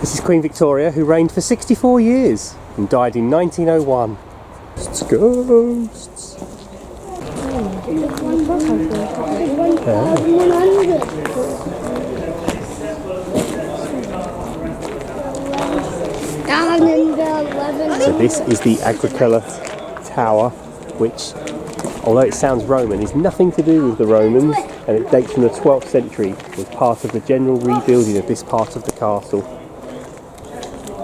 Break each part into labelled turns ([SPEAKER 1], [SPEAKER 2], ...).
[SPEAKER 1] This is Queen Victoria, who reigned for 64 years and died in 1901. It's ghosts. So this is the Agricola Tower, which, although it sounds Roman, is nothing to do with the Romans, and it dates from the 12th century. It was part of the general rebuilding of this part of the castle,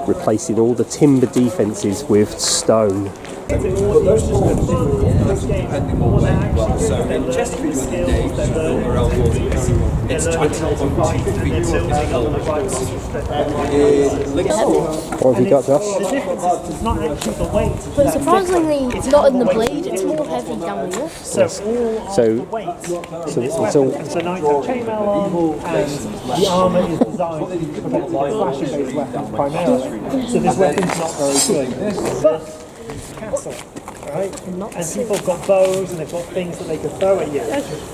[SPEAKER 1] replacing all the timber defences with stone.
[SPEAKER 2] Depending on when, so in Chesterfield with the days, around it's 20.2 feet
[SPEAKER 1] What have you got, Josh?
[SPEAKER 3] The difference is it's not actually the weight.
[SPEAKER 4] But surprisingly, it's not in the blade, it's more heavy down here.
[SPEAKER 3] So all the weight is weapons. So knights have chainmail on, and the armour is designed to prevent slashing-based weapons primarily. So this weapon's not very good. But castle, right? And people have got bows and they've got things that they can throw at you,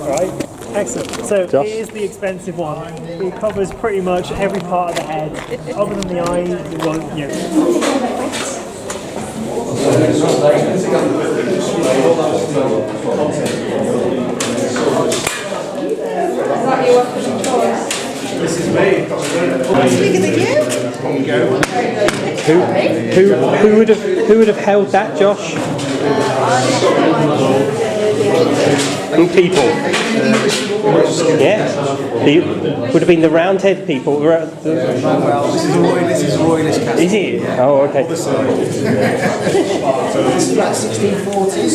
[SPEAKER 3] right? Excellent. So
[SPEAKER 1] Josh?
[SPEAKER 3] here's the expensive one. It covers pretty much every part of the head, other than the eye. Well, you know.
[SPEAKER 2] This is me.
[SPEAKER 5] Bigger than you?
[SPEAKER 1] Who would have held that, Josh? People. Yeah. Would have been the Roundhead people.
[SPEAKER 2] Well, this is a royalist castle.
[SPEAKER 1] Is it? Oh, okay.
[SPEAKER 2] So this is about 1640s.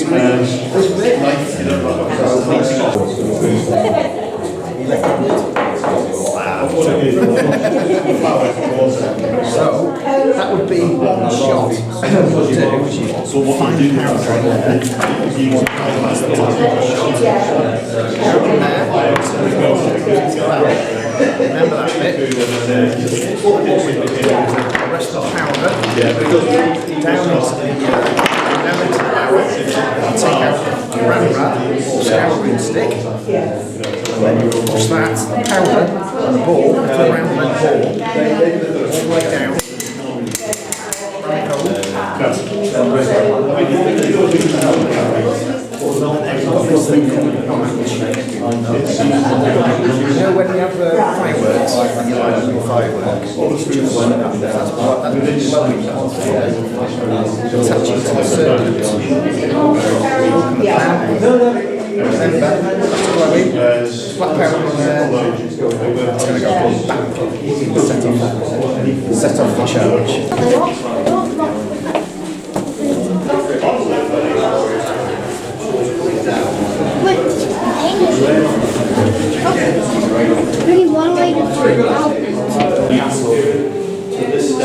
[SPEAKER 2] So that would be one shot. So what find powder there. Remember that bit. The rest of the powder down into the barrel. Take out the ramrod or scouring stick. And then you push that powder and ball, the round ball, all the way down. You know when you have fireworks, when you light up your fireworks, that's what that means. Attach it to the circuit. Remember, that's glowing, flat powder on there, it's going to go back, set off the charge.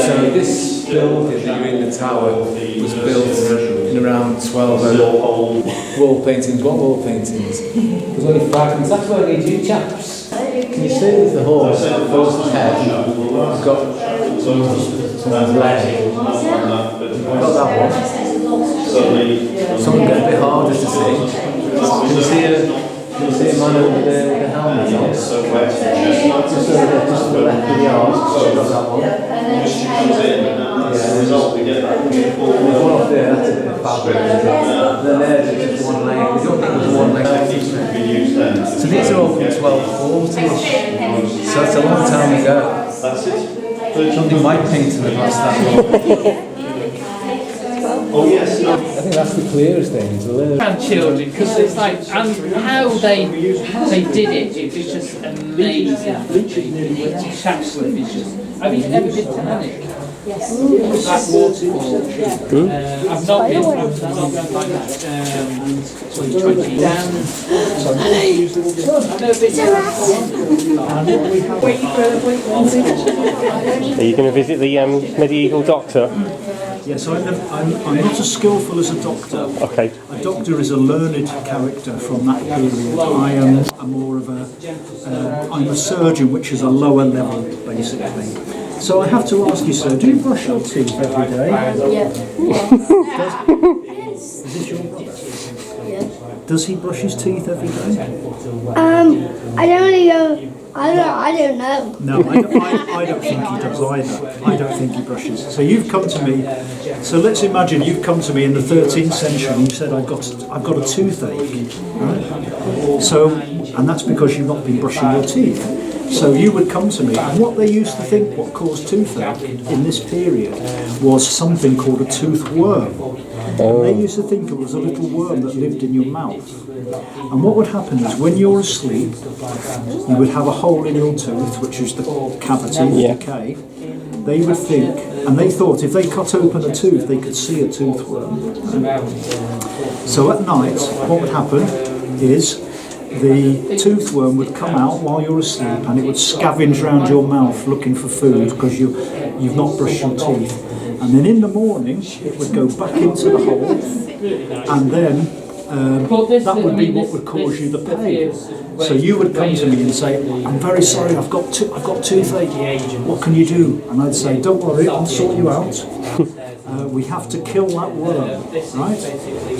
[SPEAKER 6] So this building that you're in the tower was built in around 1200. Wall paintings, what wall paintings? There's only fragments. That's where I need you chaps. Can you see there's the horse, first head, it's got someone's leg. Got that one. Some get a bit harder to see. Can you see a man over the helmet on? Just to the left of the arm. Got that one. There's one off there, that's a bit of fabric. Then there's just one leg. We don't think there's one leg. So these are all from 1240-ish. So that's a long time ago. Something might paint to the glass that long. I think that's the clearest thing.
[SPEAKER 7] Grandchildren, because it's like, and how they did it was just amazing. The chap slip is just. Have you ever been to Titanic?
[SPEAKER 4] Yes.
[SPEAKER 7] That waterfall. I've not been like that. 20 down.
[SPEAKER 1] Are you going to visit the medieval doctor?
[SPEAKER 8] Yes, I'm not as skillful as a doctor.
[SPEAKER 1] Okay.
[SPEAKER 8] A doctor is a learned character from that period. I am more of I'm a surgeon, which is a lower level, basically. So I have to ask you, sir, do you brush your teeth every day?
[SPEAKER 4] Yeah.
[SPEAKER 8] Is this your brother?
[SPEAKER 4] Yeah.
[SPEAKER 8] Does he brush his teeth every day?
[SPEAKER 4] I don't really go. I don't know.
[SPEAKER 8] No, I don't think he does either. I don't think he brushes. So you've come to me. So let's imagine you've come to me in the 13th century and you said I've got a toothache, right? So, and that's because you've not been brushing your teeth. So you would come to me, and what they used to think what caused toothache in this period was something called a tooth worm. And they used to think it was a little worm that lived in your mouth. And what would happen is when you're asleep, you would have a hole in your tooth, which is the cavity, the decay. They would think, and they thought if they cut open a tooth, they could see a tooth worm. So at night, what would happen is the tooth worm would come out while you're asleep and it would scavenge around your mouth looking for food because you've not brushed your teeth. And then in the morning, it would go back into the hole, and then that would be what would cause you the pain. So you would come to me and say, I'm very sorry, I've got toothache, what can you do? And I'd say, don't worry, I'll sort you out. We have to kill that worm, right?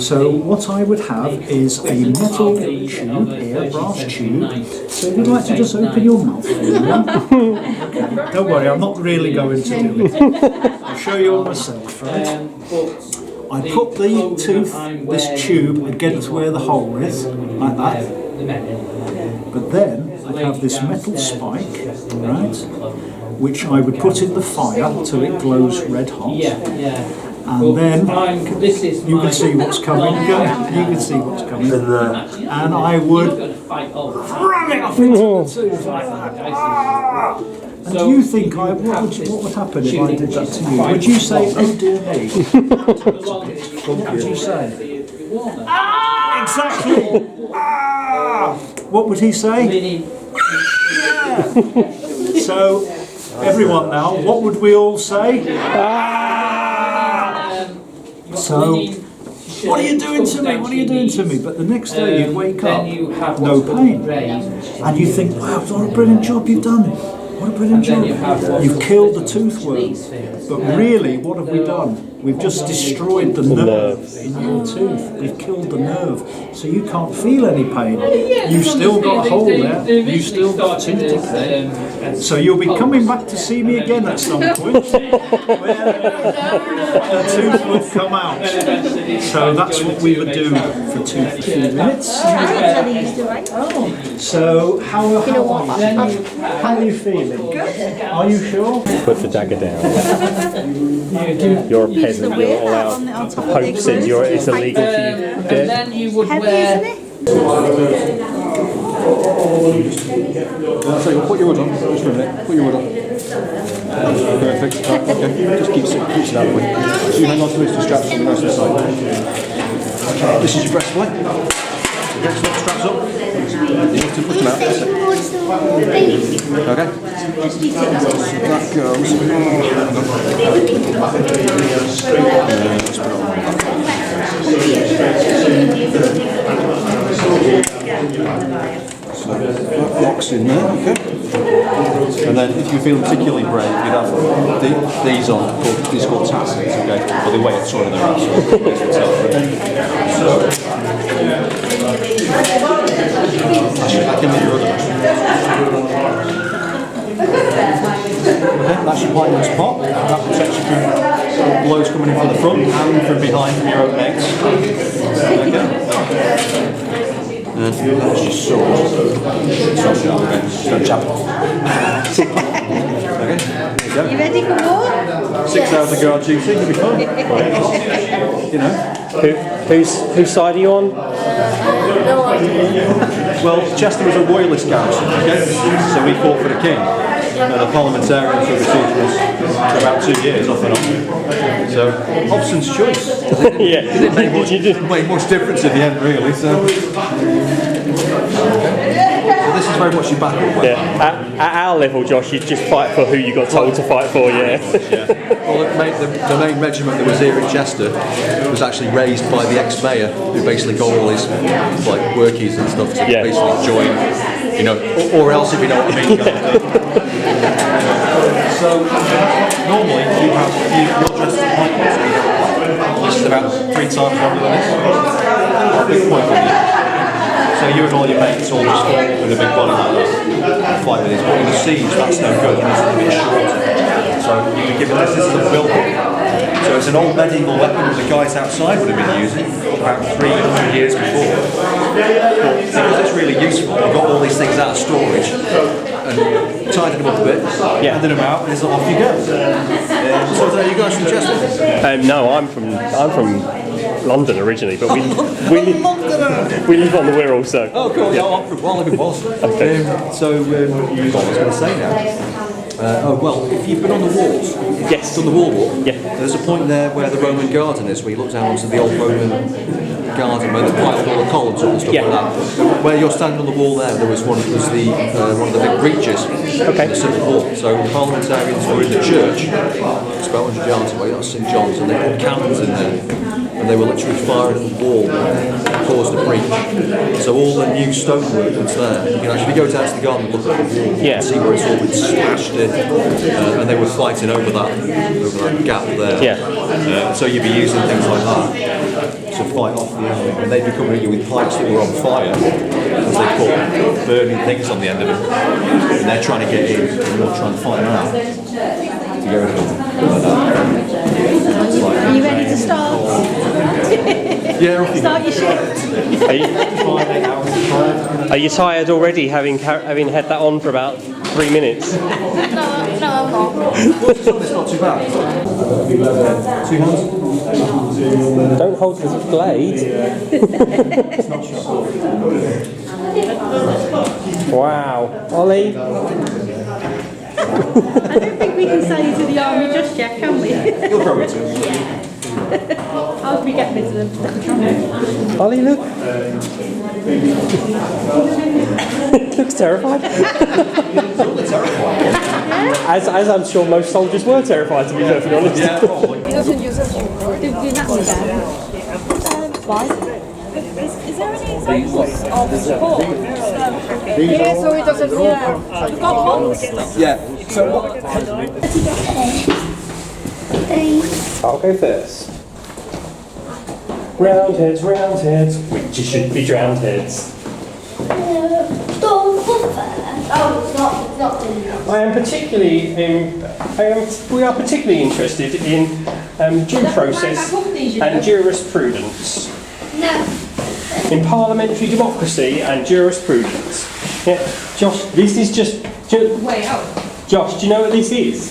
[SPEAKER 8] So what I would have is a metal tube here, brass tube. So if you'd like to just open your mouth for me. Okay. Don't worry, I'm not really going to do it. I'll show you all myself, right? I put the this tube against where the hole is, like that. But then I have this metal spike, right, which I would put in the fire till it glows red hot. And then you can see what's coming. You can see what's coming. And I would ram it off into the tooth like that. And do you think what would happen if I did that to you? Would you say, oh dear me? What would you say? Exactly! What would he say? Yeah. So, everyone now, what would we all say? So, what are you doing to me? What are you doing to me? But the next day you wake up, no pain. And you think, wow, what a brilliant job you've done. What a brilliant job. You've killed the tooth worm. But really, what have we done? We've just destroyed the nerve in your tooth. We've killed the nerve. So you can't feel any pain. You've still got a hole there. You've still got tooth decay. So you'll be coming back to see me again at some point where the tooth would come out. So that's what we would do for 2 minutes. So how are you feeling? Are you sure?
[SPEAKER 1] Put the dagger down. You're a peasant, you're not allowed. The Pope says it's illegal for you.
[SPEAKER 7] And then you would wear...
[SPEAKER 2] I'll tell you what, put your hood on, just for a minute, put your hood on. Perfect, okay, just keeps it that way. So you hang on to this to strap something else inside. This is your breastplate. Okay, so straps up. You have to push them out, that's it. Okay. That goes. Just put it on so that locks in there, okay. And then if you feel particularly brave, you'd have these on, these called tassels, okay. But they weigh a ton of their ass. I can leave your other. Okay, that's your white nose pot. That protects you from blows coming in from the front and from behind from your own eggs. Okay. And that's your sword. It's not sharp, okay? Just don't jab it. Okay, there you go.
[SPEAKER 5] You ready for more?
[SPEAKER 2] 6 hours of guard duty, you'll be fine. You know.
[SPEAKER 1] Whose side are you on?
[SPEAKER 2] Well, Chester was a royalist garrison, okay? So we fought for the king. And the parliamentarians were besieging us for about 2 years, off and on. So, Hobson's choice.
[SPEAKER 1] Yeah.
[SPEAKER 2] It didn't make much difference at the end, really. So this is very much your battle plan.
[SPEAKER 1] Yeah. At our level, Josh, you just fight for who you got told to fight for, yeah.
[SPEAKER 2] Well, the main regiment that was here in Chester was actually raised by the ex-mayor, who basically got all his like workies and stuff to basically join, you know, or else, if you know what I mean. So normally you're dressed as white. This is about 3 times longer than this. Big point on you. So So you and all your mates all just fall with a big body like that, fight with this. But in the siege, that's no good, it's a bit shorter. So you give this is the bill hook. So it's an old medieval weapon that the guys outside would have been using about 300 years before. But because it's really useful, you've got all these things out of storage and tidying them up a bit, handing them out, and it's off you go. So are you guys from Chester?
[SPEAKER 1] No, I'm from London originally, but we live on the Wirral, so.
[SPEAKER 2] Oh, cool. Yeah, I'm from Walsall. Okay. What was I going to say now? Well, if you've been on the walls,
[SPEAKER 1] yes,
[SPEAKER 2] on the wall,
[SPEAKER 1] there's
[SPEAKER 2] a point there where the Roman garden is, where you look down onto the old Roman garden where they piled all the columns up and stuff like that. Where you're standing on the wall there was one of the big breaches in the civil war. So the parliamentarians were in the church, it's about 100 yards away, that's St John's, and they put cannons in there. And they were literally firing at the wall that caused a breach. So all the new stonework that's there, you can actually go down to the garden and look at the wall and see where it's all been smashed in. And they were fighting over that gap there. So you'd be using things like that to fight off the enemy. And they'd be coming at you with pipes that were on fire, because they put burning things on the end of them. And they're trying to get in, and you're trying to find them out to get rid of them.
[SPEAKER 5] Are you ready to start?
[SPEAKER 2] Yeah,
[SPEAKER 5] Start your shift.
[SPEAKER 1] Are you tired already, having had that on for about 3 minutes?
[SPEAKER 5] No, I'm not.
[SPEAKER 2] It's not too bad. 2 hands?
[SPEAKER 1] Don't hold the blade. Wow. Ollie?
[SPEAKER 5] I don't think we can send you to the army just yet, can we?
[SPEAKER 2] You'll throw it to him.
[SPEAKER 5] Yeah. How'd we get rid of them?
[SPEAKER 1] Ollie, look. Looks terrified. As I'm sure most soldiers were terrified, to be perfectly honest.
[SPEAKER 2] Yeah, probably.
[SPEAKER 5] Do that again. Why? Is there any examples of support? Yeah, so it doesn't fall. We've got one.
[SPEAKER 2] Yeah. So what?
[SPEAKER 1] I'll go first. Roundheads, which should be drowned heads. We are particularly interested in due process and jurisprudence. In parliamentary democracy and jurisprudence. Yeah, Josh, this is just.
[SPEAKER 5] Way out.
[SPEAKER 1] Josh, do you know what this is?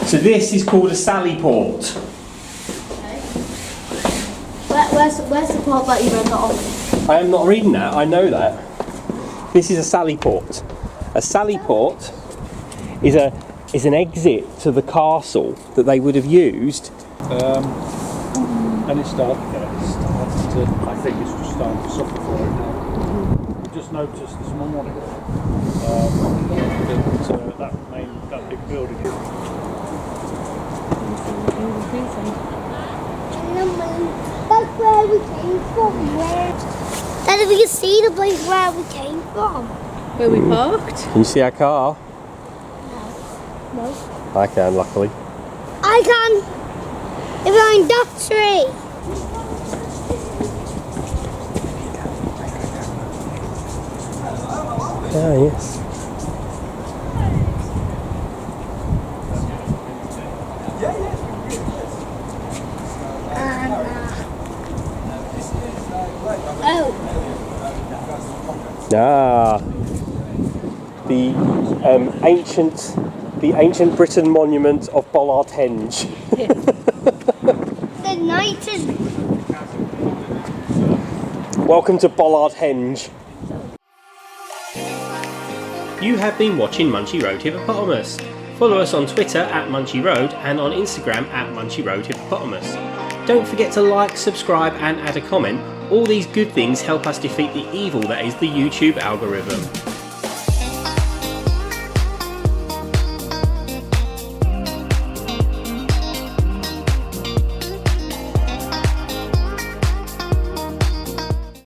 [SPEAKER 1] So this is called a sally port.
[SPEAKER 4] Where's the part that you read that on?
[SPEAKER 1] I am not reading that, I know that. This is a sally port. A sally port is an exit to the castle that they would have used.
[SPEAKER 3] And it's starting to, I think it's just starting to suffer for it now. We just noticed this morning that big building is.
[SPEAKER 9] That's where we came from. Daddy, we can see the place where we came from.
[SPEAKER 5] Where we parked?
[SPEAKER 1] Can you see our car?
[SPEAKER 9] No.
[SPEAKER 1] I can, luckily.
[SPEAKER 9] I can. It's behind that tree.
[SPEAKER 1] Ah, yes. Ah, the ancient Britain monument of Bollard Henge.
[SPEAKER 9] The night is.
[SPEAKER 1] Welcome to Bollard Henge. You have been watching Munchy Road Hippopotamus. Follow us on Twitter at Munchy Road and on Instagram at Munchy Road Hippopotamus. Don't forget to like, subscribe and add a comment. All these good things help us defeat the evil that is the YouTube algorithm.